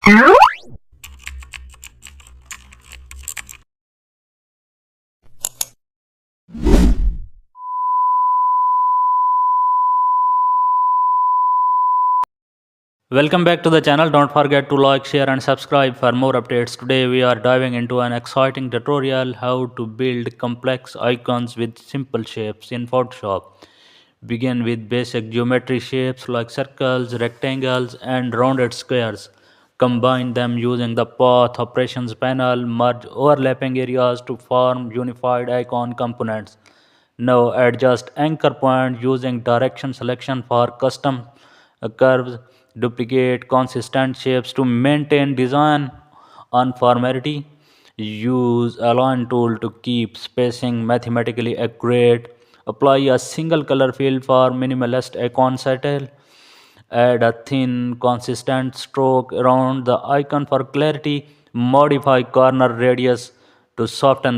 Welcome back to the channel. Don't forget to like, share and subscribe for more updates. Today we are diving into an exciting tutorial how to build complex icons with simple shapes in Photoshop. Begin with basic geometry shapes like circles, rectangles and rounded squares. Combine them using the path operations panel. Merge overlapping areas to form unified icon components. Now adjust anchor point using direction selection for custom curves. Duplicate consistent shapes to maintain design uniformity. Use align tool to keep spacing mathematically accurate. Apply a single color fill for minimalist icon style. Add a thin consistent stroke around the icon for clarity. Modify corner radius to soften the